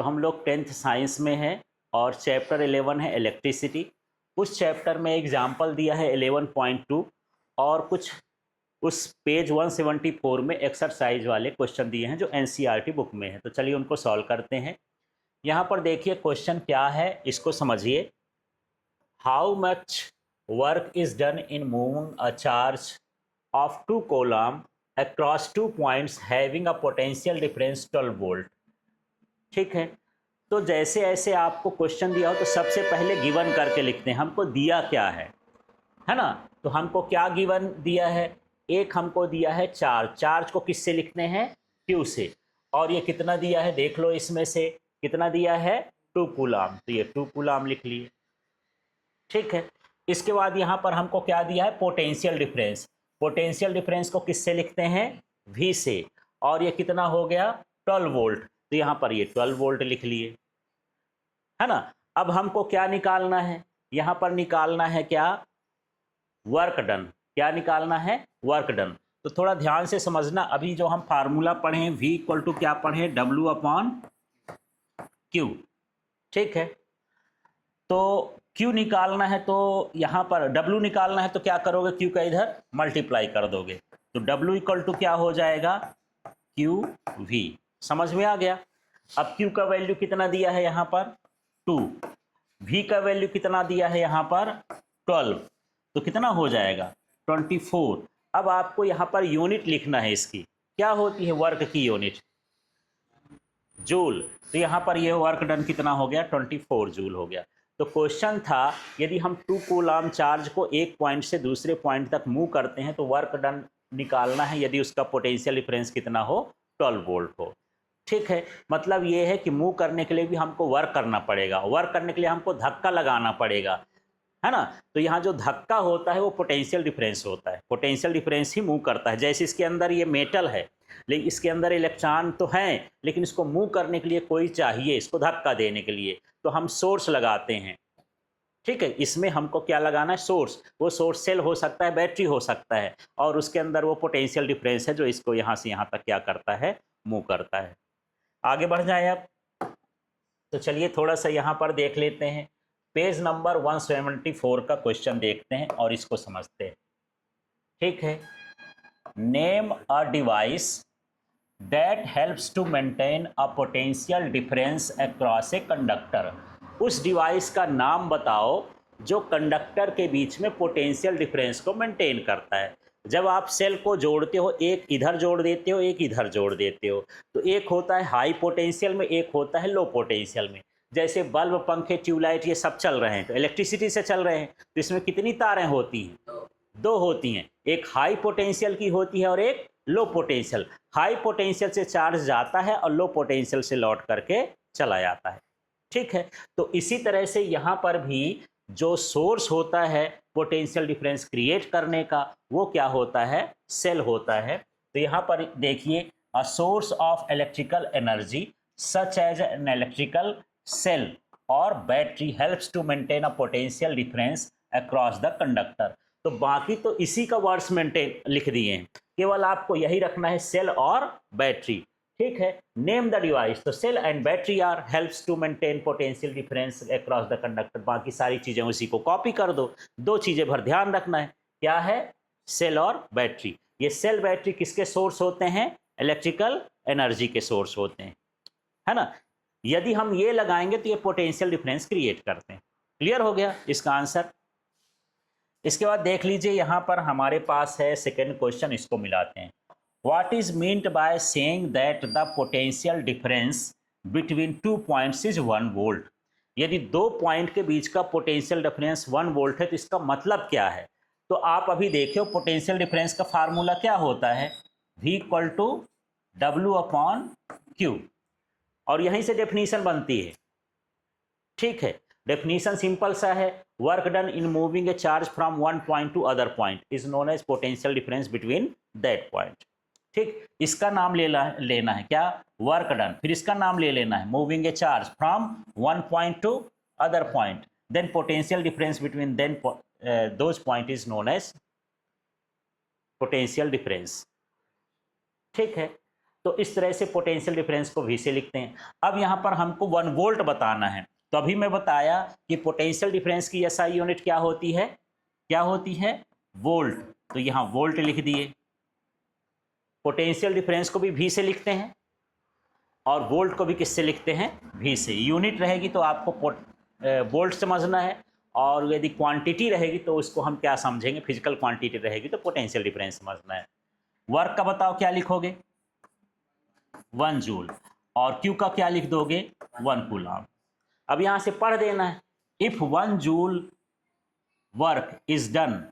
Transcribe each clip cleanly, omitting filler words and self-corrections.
तो हम लोग 10th साइंस में हैं और चैप्टर 11 है इलेक्ट्रिसिटी। उस चैप्टर में एग्जाम्पल दिया है 11.2 और कुछ उस पेज 174 में एक्सरसाइज वाले क्वेश्चन दिए हैं जो एनसीईआरटी बुक में है। तो चलिए उनको सॉल्व करते हैं। यहाँ पर देखिए क्वेश्चन क्या है, इसको समझिए। How much work is done in moving a charge of 2 coulomb across 2 points having a potential difference 12 volt. ठीक है, तो जैसे ऐसे आपको क्वेश्चन दिया हो तो सबसे पहले गिवन करके लिखते हैं हमको दिया क्या है ना। तो हमको क्या गिवन दिया है, एक हमको दिया है चार्ज। चार्ज को किससे लिखते हैं, क्यू से। और ये कितना दिया है देख लो, इसमें से कितना दिया है 2 कूलम, तो ये 2 कूलम लिख लिए। ठीक है, इसके बाद यहाँ पर हमको क्या दिया है, पोटेंशियल डिफरेंस। पोटेंशियल डिफरेंस को किससे लिखते हैं, वी से। और ये कितना हो गया 12 वोल्ट, तो यहाँ पर ये 12 वोल्ट लिख लिए, है ना। अब हमको क्या निकालना है, यहाँ पर निकालना है क्या, वर्क डन। क्या निकालना है, वर्क डन। तो थोड़ा ध्यान से समझना, अभी जो हम फार्मूला पढ़े V इक्वल टू क्या पढ़े, W अपॉन Q। ठीक है, तो Q निकालना है तो यहाँ पर W निकालना है तो क्या करोगे, Q का इधर मल्टीप्लाई कर दोगे, तो W इक्वल टू क्या हो जाएगा, QV। समझ में आ गया। अब Q का वैल्यू कितना दिया है यहाँ पर 2, V का वैल्यू कितना दिया है यहाँ पर 12, तो कितना हो जाएगा 24। अब आपको यहाँ पर यूनिट लिखना है इसकी, क्या होती है वर्क की यूनिट, जूल। तो यहाँ पर ये वर्क डन कितना हो गया 24 जूल हो गया। तो क्वेश्चन था यदि हम 2 कूलम चार्ज को एक पॉइंट से दूसरे पॉइंट तक मूव करते हैं तो वर्क डन निकालना है यदि उसका पोटेंशियल डिफरेंस कितना हो 12 वोल्ट हो। ठीक है, मतलब ये है कि मूव करने के लिए भी हमको वर्क करना पड़ेगा, वर्क करने के लिए हमको धक्का लगाना पड़ेगा, है ना। तो यहाँ जो धक्का होता है वो पोटेंशियल डिफरेंस होता है, पोटेंशियल डिफरेंस ही मूव करता है। जैसे इसके अंदर ये मेटल है, लेकिन इसके अंदर इलेक्ट्रॉन तो हैं, लेकिन इसको मूव करने के लिए कोई चाहिए, इसको धक्का देने के लिए, तो हम सोर्स लगाते हैं। ठीक है, इसमें हमको क्या लगाना है, सोर्स। वो सोर्स सेल हो सकता है, बैटरी हो सकता है, और उसके अंदर वो पोटेंशियल डिफरेंस है जो इसको यहाँ से यहाँ तक क्या करता है, मूव करता है। आगे बढ़ जाए अब, तो चलिए थोड़ा सा यहाँ पर देख लेते हैं। पेज नंबर 174 का क्वेश्चन देखते हैं और इसको समझते हैं। ठीक है, name a device that helps to maintain a potential difference across a conductor. उस डिवाइस का नाम बताओ जो कंडक्टर के बीच में पोटेंशियल डिफरेंस को मेंटेन करता है। जब आप सेल को जोड़ते हो, एक इधर जोड़ देते हो, एक इधर जोड़ देते हो, तो एक होता है हाई पोटेंशियल में, एक होता है लो पोटेंशियल में। जैसे बल्ब, पंखे, ट्यूबलाइट ये सब चल रहे हैं तो इलेक्ट्रिसिटी से चल रहे हैं, तो इसमें कितनी तारें होती हैं, 2 होती हैं। एक हाई पोटेंशियल की होती है और एक लो पोटेंशियल। हाई पोटेंशियल से चार्ज जाता है और लो पोटेंशियल से लौट करके चला जाता है। ठीक है, तो इसी तरह से यहाँ पर भी जो सोर्स होता है पोटेंशियल डिफरेंस क्रिएट करने का, वो क्या होता है, सेल होता है। तो यहाँ पर देखिए, a source of electrical energy such as an electrical cell और battery helps to maintain a potential difference across the conductor. तो बाकी तो इसी का वर्ड्स मेंटेन लिख दिए हैं, केवल आपको यही रखना है सेल और बैटरी। ठीक है, नेम द डिवाइस, तो cell and battery are helps to maintain potential difference across the conductor. बाकी सारी चीजें उसी को कॉपी कर दो। 2 चीजें भर ध्यान रखना है, क्या है, सेल और बैटरी। ये सेल बैटरी किसके सोर्स होते हैं, इलेक्ट्रिकल एनर्जी के सोर्स होते हैं, है ना। यदि हम ये लगाएंगे तो ये पोटेंशियल डिफरेंस क्रिएट करते हैं। क्लियर हो गया इसका आंसर। इसके बाद देख लीजिए, यहाँ पर हमारे पास है सेकेंड क्वेश्चन, इसको मिलाते हैं। What is meant by saying that the potential difference between 2 points is 1 volt. यदि 2 पॉइंट के बीच का पोटेंशियल डिफरेंस 1 वोल्ट है तो इसका मतलब क्या है। तो आप अभी देखियो पोटेंशियल डिफरेंस का फार्मूला क्या होता है, V equal to W upon Q, और यहीं से डेफिनेशन बनती है। ठीक है, डेफिनेशन सिंपल सा है, work done in moving a charge from one point to other point is known as potential difference between that point. ठीक, इसका नाम लेना है क्या, वर्क डन, फिर इसका नाम ले लेना है moving a charge from one point to other point, then potential difference between then those point is known as potential difference. ठीक है, तो इस तरह से पोटेंशियल डिफरेंस को V से लिखते हैं। अब यहाँ पर हमको 1 वोल्ट बताना है, तो अभी मैं बताया कि पोटेंशियल डिफरेंस की SI यूनिट क्या होती है, क्या होती है, वोल्ट। तो यहाँ वोल्ट लिख दिए। पोटेंशियल डिफरेंस को भी V से लिखते हैं और वोल्ट को भी किससे लिखते हैं, V से। यूनिट रहेगी तो आपको वोल्ट समझना है, और यदि क्वांटिटी रहेगी तो उसको हम क्या समझेंगे, फिजिकल क्वांटिटी रहेगी तो पोटेंशियल डिफरेंस समझना है। वर्क का बताओ क्या लिखोगे, 1 जूल, और Q का क्या लिख दोगे, 1 कूलाम। अब यहाँ से पढ़ देना है, if 1 joule work is done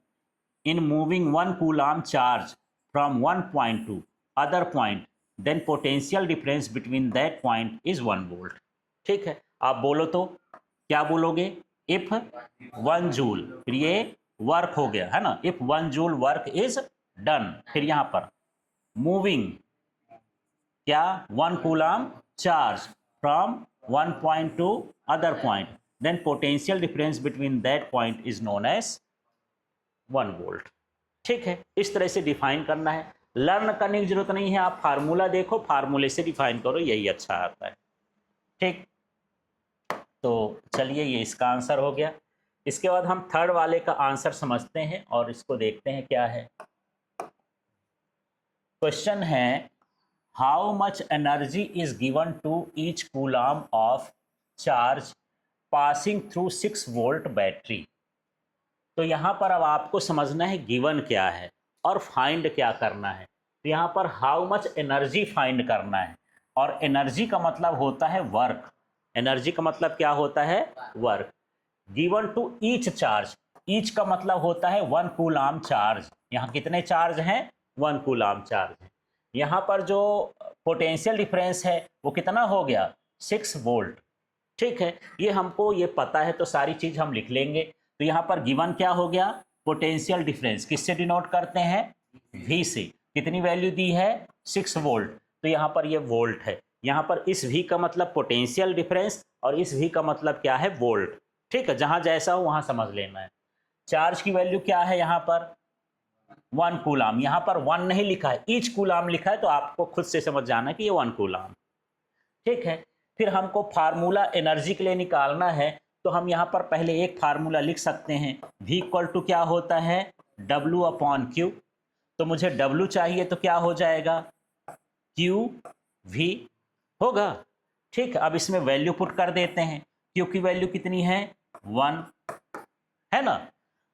in moving 1 coulomb charge from 1 point to other point, then potential difference between that point is 1 volt. ठीक है, आप बोलो तो क्या बोलोगे, इफ 1 जूल, फिर ये वर्क हो गया है ना, if 1 joule work is done, फिर यहाँ पर मूविंग क्या, 1 coulomb charge from 1 point to other point, then potential difference between that point is known as 1 volt. ठीक है, इस तरह से डिफाइन करना है। लर्न करने की जरूरत नहीं है, आप फार्मूला देखो, फार्मूले से डिफाइन करो, यही अच्छा आता है। ठीक, तो चलिए ये इसका आंसर हो गया। इसके बाद हम थर्ड वाले का आंसर समझते हैं और इसको देखते हैं क्या है। क्वेश्चन है, how much energy is given to each coulomb of charge passing through 6 volt battery. तो यहाँ पर अब आपको समझना है गिवन क्या है और फाइंड क्या करना है। तो यहाँ पर हाउ मच एनर्जी फाइंड करना है, और एनर्जी का मतलब होता है वर्क। एनर्जी का मतलब क्या होता है, work. Given to each charge, each का मतलब होता है 1 कूलाम चार्ज। यहाँ कितने चार्ज हैं, 1 कूलाम चार्ज है। यहाँ पर जो पोटेंशियल डिफरेंस है वो कितना हो गया, 6 वोल्ट। ठीक है, ये हमको ये पता है तो सारी चीज हम लिख लेंगे। तो यहाँ पर गिवन क्या हो गया, पोटेंशियल डिफरेंस किससे डिनोट करते हैं, V से। कितनी वैल्यू दी है, 6 वोल्ट, तो यहाँ पर ये वोल्ट है। यहाँ पर इस V का मतलब पोटेंशियल डिफरेंस और इस V का मतलब क्या है, वोल्ट। ठीक है, जहाँ जैसा हो वहाँ समझ लेना है। चार्ज की वैल्यू क्या है यहाँ पर, 1 कूलाम। यहाँ पर 1 नहीं लिखा है, ईच कूलाम लिखा है, तो आपको खुद से समझ जाना कि ये 1 कूलाम। ठीक है, फिर हमको फार्मूला एनर्जी के लिए निकालना है, तो हम यहाँ पर पहले एक फार्मूला लिख सकते हैं। V इक्वल टू क्या होता है, W अपॉन Q। तो मुझे W चाहिए तो क्या हो जाएगा, Q V होगा। ठीक, अब इसमें वैल्यू पुट कर देते हैं। Q की वैल्यू कितनी है, 1 है ना,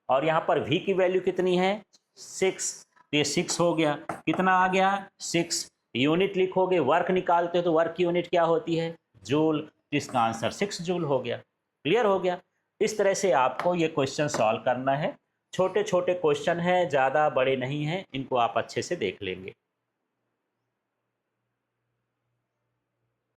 और यहाँ पर V की वैल्यू कितनी है, 6। तो ये 6 हो गया, कितना आ गया, 6। यूनिट लिखोगे, वर्क निकालते हो तो वर्क की यूनिट क्या होती है, जूल। इसका आंसर 6 जूल हो गया। क्लियर हो गया। इस तरह से आपको ये क्वेश्चन सॉल्व करना है। छोटे छोटे क्वेश्चन हैं, ज़्यादा बड़े नहीं हैं, इनको आप अच्छे से देख लेंगे।